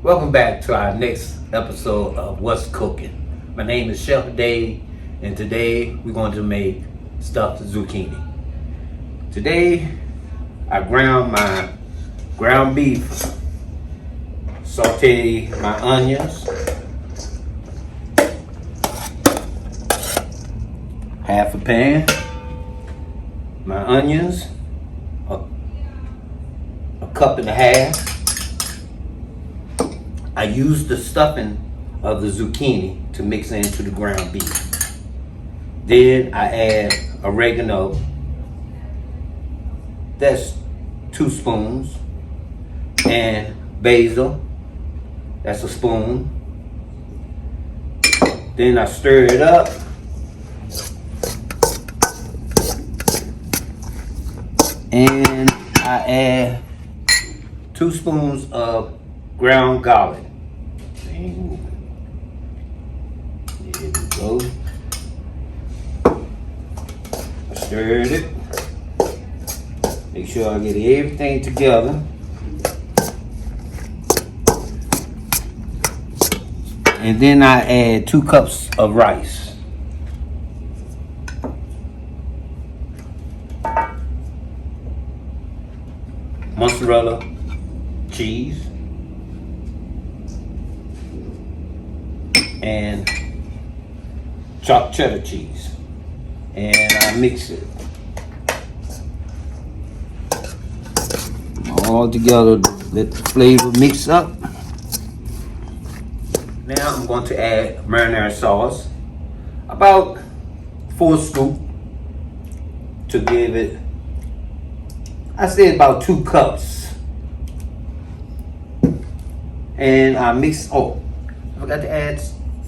Welcome back to our next episode of What's Cooking. My name is Chef Dave, and today we're going to make stuffed zucchini. Today I ground my ground beef, saute my onions, half a pan, my onions, a cup and a half. I use the stuffing of the zucchini to mix into the ground beef. Then I add oregano. That's 2 spoons. And basil. That's a spoon. Then I stir it up. And I add 2 spoons of ground garlic. There we go. I stirred it. Make sure I get everything together. And then I add 2 cups of rice. Mozzarella cheese. And chopped cheddar cheese, and I mix it all together. Let the flavor mix up. Now I'm going to add marinara sauce, about 4 scoops, to give it, I say about 2 cups. And I mix. Oh, I forgot to add a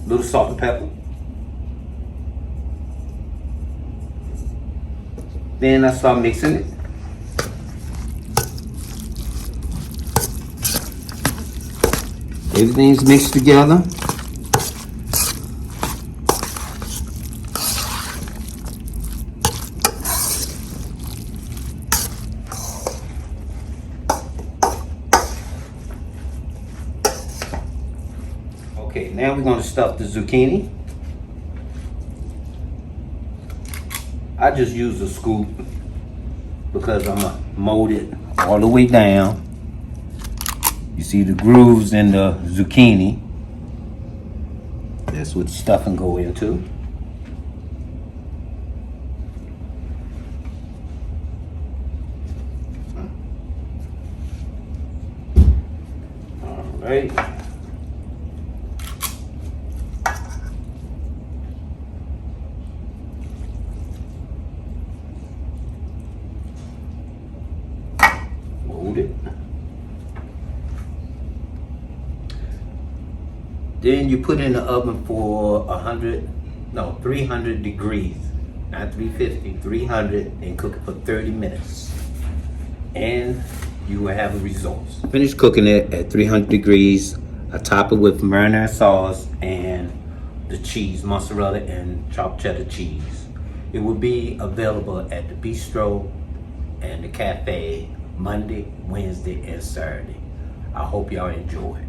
little salt and pepper. Then I start mixing it. Everything's mixed together. Okay, now we're going to stuff the zucchini. I just use a scoop because I'm going to mold it all the way down. You see the grooves in the zucchini. That's what stuffing go into. All right. It. Then you put in the oven for 300 degrees, not 350, 300, and cook it for 30 minutes. And you will have the results. Finish cooking it at 300 degrees. I top it with marinara sauce and the cheese, mozzarella and chopped cheddar cheese. It will be available at the bistro and the cafe Monday, Wednesday, and Saturday. I hope y'all enjoy.